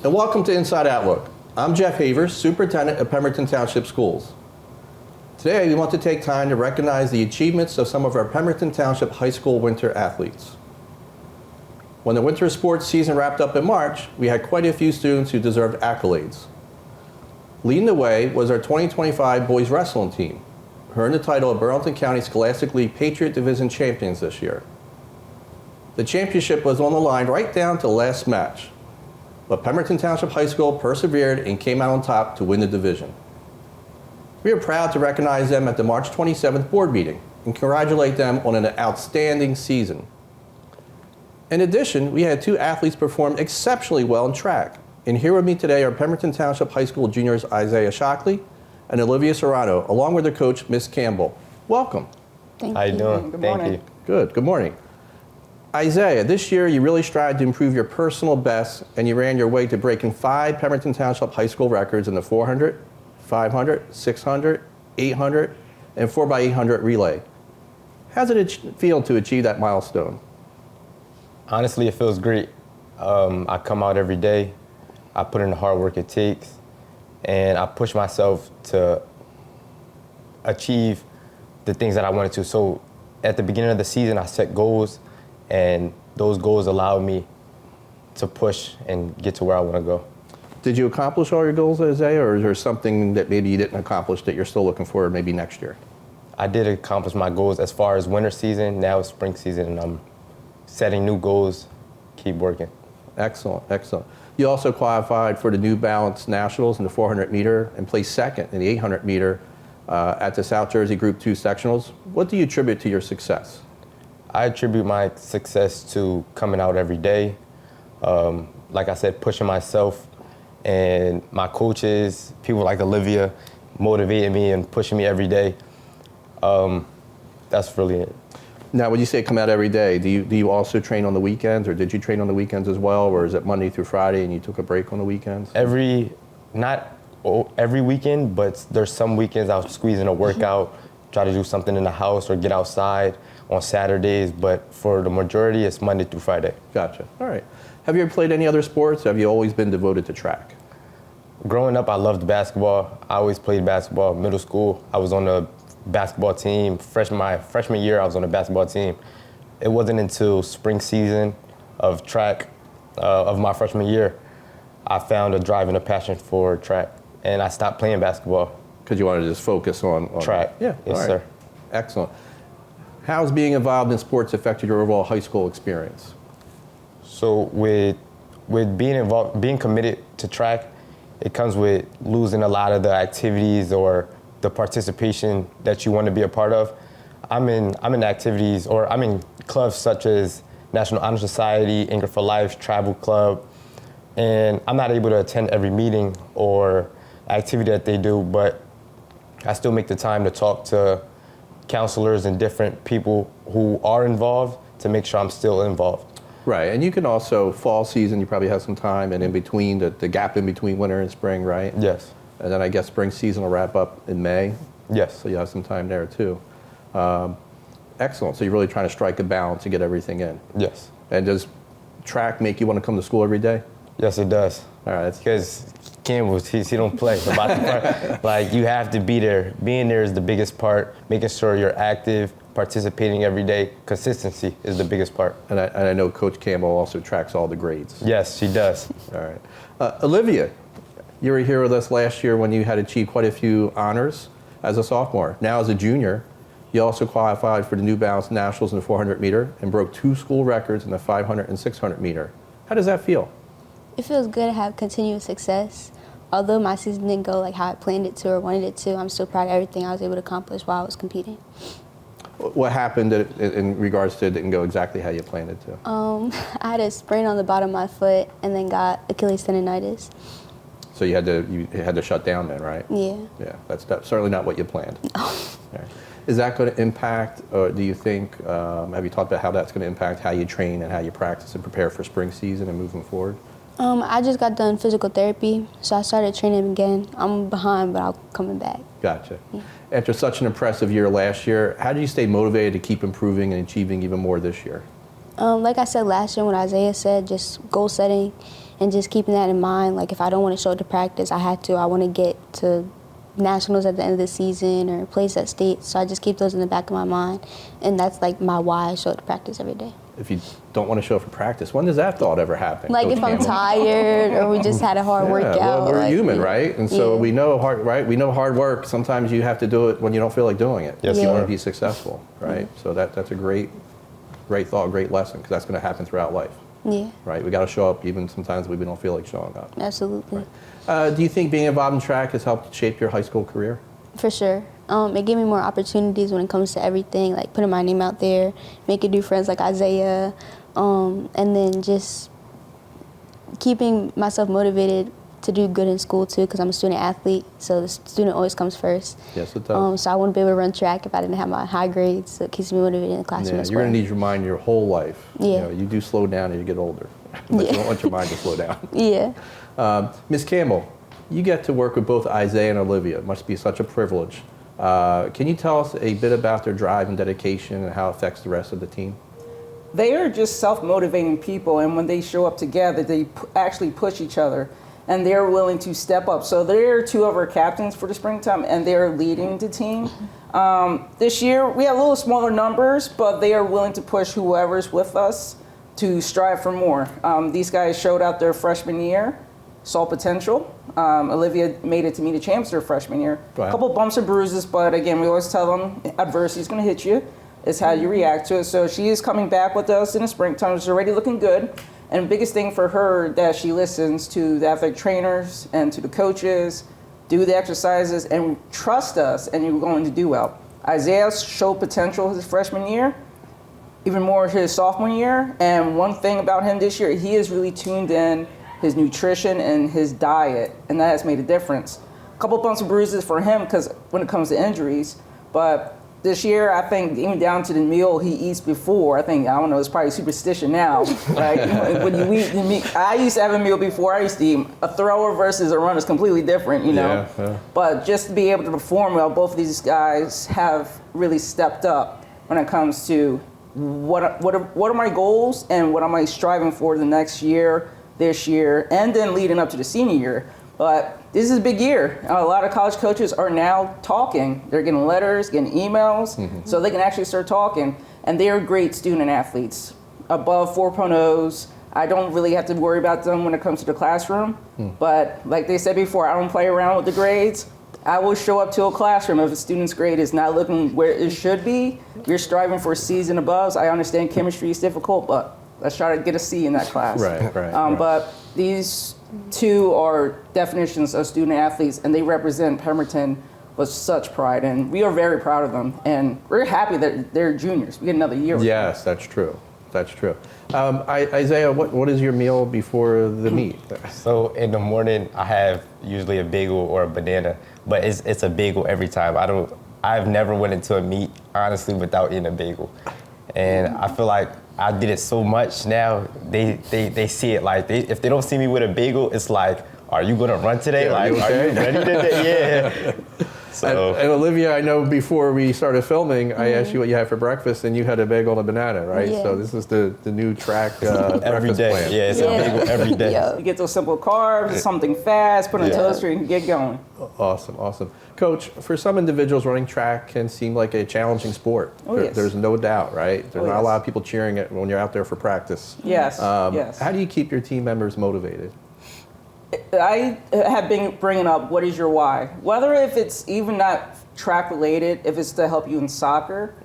and welcome to Inside Outlook. I'm Jeff Havers, Superintendent of Pemberton Township Schools. Today, we want to take time to recognize the achievements of some of our Pemberton Township High School winter athletes. When the winter sports season wrapped up in March, we had quite a few students who deserved accolades. Leading the way was our 2025 boys wrestling team, who earned the title of Burlington County Scholastic League Patriot Division champions this year. The championship was on the line right down to the last match, but Pemberton Township High School persevered and came out on top to win the division. We are proud to recognize them at the March 27th board meeting and congratulate them on an outstanding season. In addition, we had two athletes perform exceptionally well in track. And here with me today are Pemberton Township High School juniors Isaiah Shockley and Olivia Serrano, along with their coach, Miss Campbell. Welcome. Thank you. How you doing? Good Thank morning. you. Good morning. Isaiah, this year you really strived to improve your personal best and you ran your way to breaking 5 Pemberton Township High School records in the 400, 500, 600, 800, and 4x800 relay. How does it feel to achieve that milestone? Honestly, it feels great. I come out every day. I put in the hard work it takes, and I push myself to achieve the things that I wanted to. So at the beginning of the season, I set goals, and those goals allowed me to push and get to where I want to go. Did you accomplish all your goals, Isaiah, or is there something that maybe you didn't accomplish that you're still looking for maybe next year? I did accomplish my goals as far as winter season. Now it's spring season, and I'm setting new goals, keep working. Excellent, excellent. You also qualified for the New Balance Nationals in the 400 meter and placed second in the 800 meter at the South Jersey Group 2 sectionals. What do you attribute to your success? I attribute my success to coming out every day. Like I said, pushing myself, and my coaches, people like Olivia, motivating me and pushing me every day. That's really it. Now, when you say come out every day, do you also train on the weekends, or did you train on the weekends as well, or is it Monday through Friday and you took a break on the weekends? Not every weekend, but there's some weekends I'll squeeze in a workout, try to do something in the house or get outside on Saturdays, but for the majority, it's Monday through Friday. Gotcha. All right. Have you ever played any other sports? Or have you always been devoted to track? Growing up, I loved basketball. I always played basketball. Middle school, I was on the basketball team. My freshman year, I was on the basketball team. It wasn't until spring season of track of my freshman year, I found a drive and a passion for track, and I stopped playing basketball. Because you wanted to just focus on track. Yeah. Yes, right. sir. Excellent. How's being involved in sports affected your overall high school experience? So with being committed to track, it comes with losing a lot of the activities or the participation that you want to be a part of. I'm in activities, or I'm in clubs such as National Honor Society, Ingram for Life, Travel Club, and I'm not able to attend every meeting or activity that they do, but I still make the time to talk to counselors and different people who are involved to make sure I'm still involved. Right, and you can also, fall season, you probably have some time, and in between, the gap in between winter and spring, right? Yes. And then I guess spring season will wrap up in May. Yes. So you have some time there too. Excellent, so you're really trying to strike a balance to get everything in. Yes. And does track make you want to come to school every day? Yes, it does. All right. Because Campbell, he don't play about the part. Like, you have to be there. Being there is the biggest part. Making sure you're active, participating every day. Consistency is the biggest part. And I know Coach Campbell also tracks all the grades. Yes, she does. All right. Olivia, you were here with us last year when you had achieved quite a few honors as a sophomore. Now as a junior, you also qualified for the New Balance Nationals in the 400 meter and broke 2 school records in the 500 and 600 meter. How does that feel? It feels good to have continuous success. Although my season didn't go like how I planned it to or wanted it to, I'm still proud of everything I was able to accomplish while I was competing. What happened that in regards to it didn't go exactly how you planned it to? I had a sprain on the bottom of my foot and then got Achilles tendonitis. So you had to shut down then, right? Yeah. Yeah, that's certainly not what you planned. Right. Is that going to impact, or do you think, have you talked about how that's going to impact how you train and how you practice and prepare for spring season and moving forward? I just got done physical therapy, so I started training again. I'm behind, but I'm coming back. Gotcha. Yeah. After such an impressive year last year, how did you stay motivated to keep improving and achieving even more this year? Like I said last year, what Isaiah said, just goal setting and just keeping that in mind. Like if I don't want to show up to practice, I want to get to nationals at the end of the season or place at state. So I just keep those in the back of my mind, and that's like my why I show up to practice every day. If you don't want to show up for practice, when does that thought ever happen? Like Coach if I'm Campbell? tired or we just had a hard workout. Well, we're like, human, right? And so yeah. we know hard work. Sometimes you have to do it when you don't feel like doing it. Yes, you Yeah. want to be successful, right? So that's a great thought, great lesson, because that's going to happen throughout life, Yeah, right? We got to show up even sometimes when we don't feel like showing up. absolutely. Do you think being involved in track has helped shape your high school career? For sure. It gave me more opportunities when it comes to everything, like putting my name out there, making new friends like Isaiah, and then just keeping myself motivated to do good in school too, because I'm a student athlete, so the student always comes first. Yes, it does. So I wouldn't be able to run track if I didn't have my high grades, so it keeps me motivated in the classroom Yeah, as you're well. going to need your mind your whole life. Yeah. You do slow down as you get older, but you Yeah. don't want your mind to slow down. Yeah. Ms. Campbell, you get to work with both Isaiah and Olivia. It must be such a privilege. Can you tell us a bit about their drive and dedication and how it affects the rest of the team? They are just self-motivating people, and when they show up together, they actually push each other, and they're willing to step up. So they're two of our captains for the springtime, and they're leading the team. This year, we have a little smaller numbers, but they are willing to push whoever's with us to strive for more. These guys showed out their freshman year, saw potential. Olivia made it to meet the champs their freshman year. Wow. A couple bumps and bruises, but again, we always tell them adversity is going to hit you. It's how you react to it. So she is coming back with us in the springtime. She's already looking good. And the biggest thing for her that she listens to the athletic trainers and to the coaches, do the exercises, and trust us, and you're going to do well. Isaiah showed potential his freshman year, even more his sophomore year. And one thing about him this year, he has really tuned in his nutrition and his diet, and that has made a difference. A couple bumps and bruises for him because when it comes to injuries, but this year, I think even down to the meal he eats before, I don't know, it's probably superstition now. Like when you eat the meat, I used to have a meal before I used to eat. A thrower versus a runner is completely different, you know. Yeah. But just to be able to perform well, both of these guys have really stepped up when it comes to what are my goals and what am I striving for the next year, this year, and then leading up to the senior year. But this is a big year. A lot of college coaches are now talking. They're getting letters, getting emails, so they can actually start talking. And they are great student athletes, above 4.0s. I don't really have to worry about them when it comes to the classroom. But like they said before, I don't play around with the grades. I will show up to a classroom if a student's grade is not looking where it should be. You're striving for C's and above. I understand chemistry is difficult, but let's try to get a C in that class. Right. But these two are definitions of student athletes, and they represent Pemberton with such pride, and we are very proud of them, and we're happy that they're juniors. We get another year. Yes, that's true. That's true. Isaiah, what is your meal before the meet? So in the morning, I have usually a bagel or a banana, but it's a bagel every time. I've never went into a meet, honestly, without eating a bagel. And I feel like I did it so much now, they see it like, if they don't see me with a bagel, it's like, are you gonna run today? Yeah, like, are you okay? are you ready today? Yeah. So, And Olivia, I know before we started filming, I asked you what you had for breakfast, and you had a bagel and a banana, right? Yeah. So this is the new track every breakfast day. plan. Yeah, it's a bagel every day. Yeah. You get those simple carbs, something fast, put on a Yeah. toaster, and get going. Awesome. Coach, for some individuals, running track can seem like a challenging sport. Oh, yes. There's no doubt, right? There's Oh, not a yes. lot of people cheering it when you're out there for practice. Yes, yes. How do you keep your team members motivated? I have been bringing up, what is your why? Whether if it's even not track related, if it's to help you in soccer,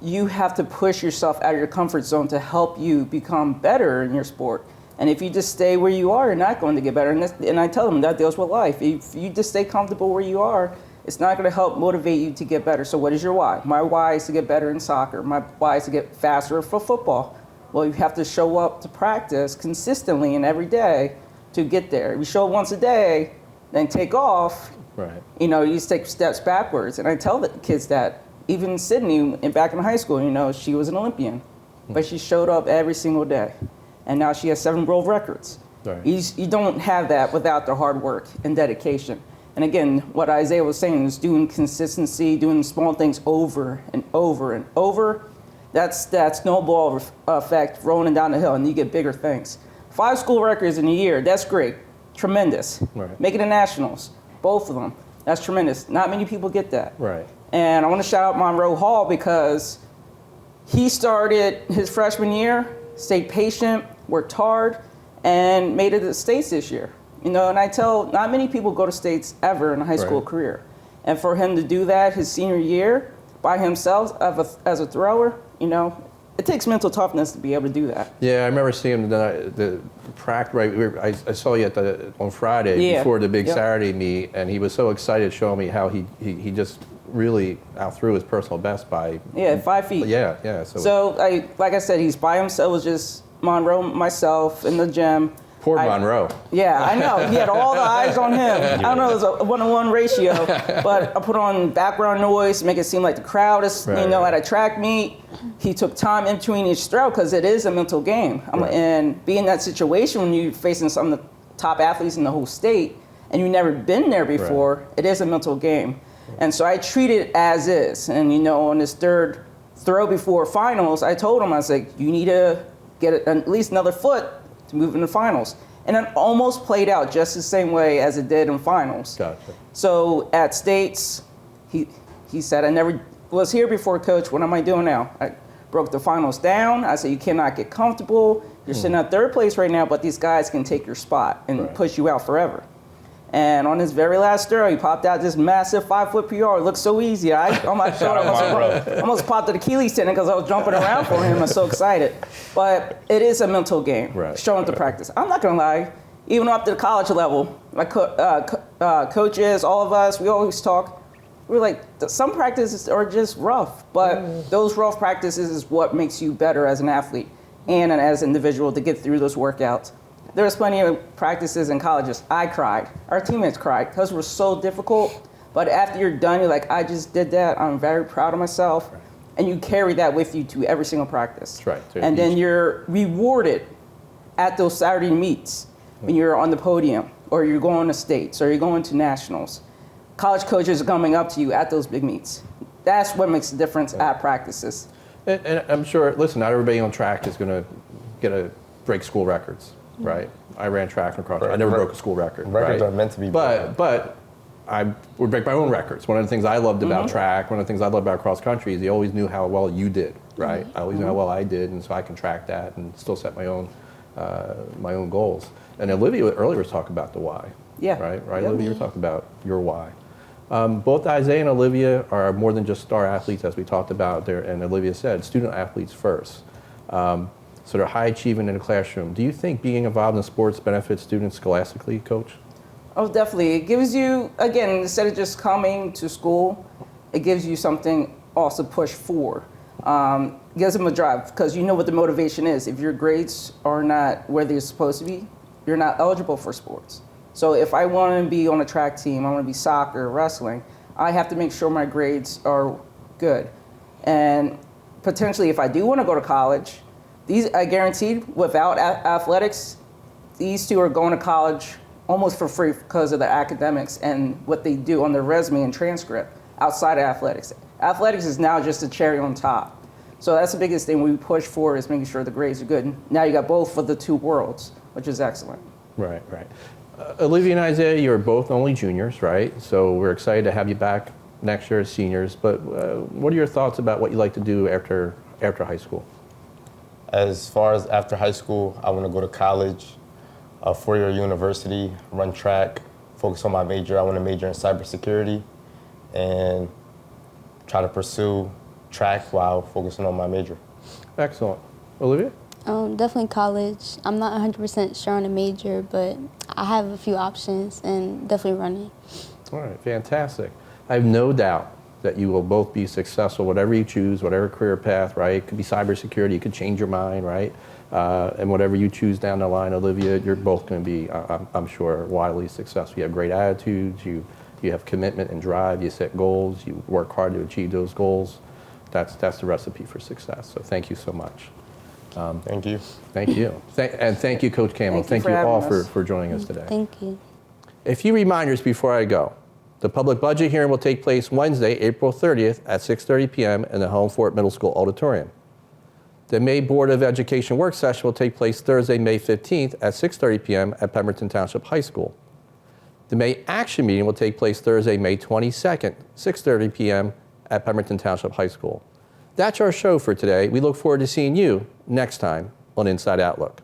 you have to push yourself out of your comfort zone to help you become better in your sport. And if you just stay where you are, you're not going to get better. And I tell them that deals with life. If you just stay comfortable where you are, it's not going to help motivate you to get better. So what is your why? My why is to get better in soccer. My why is to get faster for football. Well, you have to show up to practice consistently and every day to get there. If you show up once a day, then take off, Right. you just take steps backwards. And I tell the kids that. Even Sydney, back in high school, she was an Olympian, but she showed up every single day. And now she has 7 world records. Right. You don't have that without the hard work and dedication. And again, what Isaiah was saying is doing consistency, doing small things over and over and over. That's that snowball effect rolling down the hill, and you get bigger things. 5 school records in a year, that's great. Tremendous. Right. Making the nationals, both of them, that's tremendous. Not many people get that. Right. And I want to shout out Monroe Hall because he started his freshman year, stayed patient, worked hard, and made it to the States this year. You know, and I tell, not many people go to States ever in a high school Right. career. And for him to do that his senior year by himself as a thrower, you know, it takes mental toughness to be able to do that. Yeah, I remember seeing the practice. Right, I saw you on Friday Yeah. before the big Yep. Saturday meet, and he was so excited showing me how he just really outthrew his personal best by. Yeah, 5 feet. Yeah. So, like I said, he's by himself. It was just Monroe, myself, in the gym. Poor Monroe. Yeah, I know. He had all the eyes on him. I don't know, it was a 1-to-1 ratio, but I put on background noise to make it seem like the crowd is, Right. at a track meet. He took time in between each throw because it is a mental game. Right. And being in that situation when you're facing some of the top athletes in the whole state and you've never been there before, it is a mental game. And so I treat it as is. And, on this third throw before finals, I told him, I was like, you need to get at least another foot to move in the finals. And it almost played out just the same way as it did in finals. Gotcha. So at States, he said, I never was here before, coach. What am I doing now? I broke the finals down. I said, you cannot get comfortable. You're sitting at third place right now, but these guys can take your spot and Right. push you out forever. And on his very last throw, he popped out this massive 5-foot PR. It looked so easy. I'm not sure. I almost popped an Achilles tendon because I was jumping around for him. I was so excited. But it is a mental game, Right. showing up to practice. I'm not going to lie. Even up to the college level, my coaches, all of us, we always talk. We're like, some practices are just rough. But those rough practices is what makes you better as an athlete and as an individual to get through those workouts. There was plenty of practices in colleges. I cried. Our teammates cried because it was so difficult. But after you're done, you're like, I just did that. I'm very proud of myself. Right. And you carry that with you to every single practice. That's right. And then you're rewarded at those Saturday meets when you're on the podium or you're going to states or you're going to nationals. College coaches are coming up to you at those big meets. That's what makes the difference at practices. And I'm sure, listen, not everybody on track is going to break school records. Right, I ran track and cross. I never broke a school record. Records right? are meant to be broken. But I would break my own records. One of the things I loved about track, one of the things I loved about cross country is you always knew how well you did. Right, I always knew how well I did, and so I can track that and still set my own goals. And Olivia earlier was talking about the why. Yeah. Right. Yep. Olivia, you were talking about your why. Both Isaiah and Olivia are more than just star athletes, as we talked about there, and Olivia said, student athletes first. So they're high achieving in the classroom. Do you think being involved in sports benefits students scholastically, Coach? Oh, definitely. It gives you, again, instead of just coming to school, it gives you something else to push for. Gives them a drive because you know what the motivation is. If your grades are not where they're supposed to be, you're not eligible for sports. So if I want to be on a track team, I want to be soccer, wrestling, I have to make sure my grades are good. And potentially if I do want to go to college, these, I guaranteed, without athletics, these two are going to college almost for free because of their academics and what they do on their resume and transcript outside of athletics. Athletics is now just a cherry on top. So that's the biggest thing we push for is making sure the grades are good. Now you got both for the two worlds, which is excellent. Right. Olivia and Isaiah, you're both only juniors, right? So we're excited to have you back next year as seniors. But what are your thoughts about what you like to do after high school? As far as after high school, I want to go to college, a 4-year university, run track, focus on my major. I want to major in cybersecurity and try to pursue track while focusing on my major. Excellent. Olivia? Definitely college. I'm not 100% sure on a major, but I have a few options and definitely running. All right, fantastic. I have no doubt that you will both be successful, whatever you choose, whatever career path, right? It could be cybersecurity, you could change your mind, right? And whatever you choose down the line, Olivia, you're both going to be, I'm sure, wildly successful. You have great attitudes, you have commitment and drive, you set goals, you work hard to achieve those goals. That's the recipe for success. So thank you so much. Thank you. Thank you. And thank you, Coach Campbell. Thank you all for joining us today. Thank you. A few reminders before I go. The public budget hearing will take place Wednesday, April 30th at 6:30 p.m. in the Home Fort Middle School auditorium. The May Board of Education work session will take place Thursday, May 15th at 6:30 p.m. at Pemberton Township High School. The May action meeting will take place Thursday, May 22nd, 6:30 p.m. at Pemberton Township High School. That's our show for today. We look forward to seeing you next time on Inside Outlook.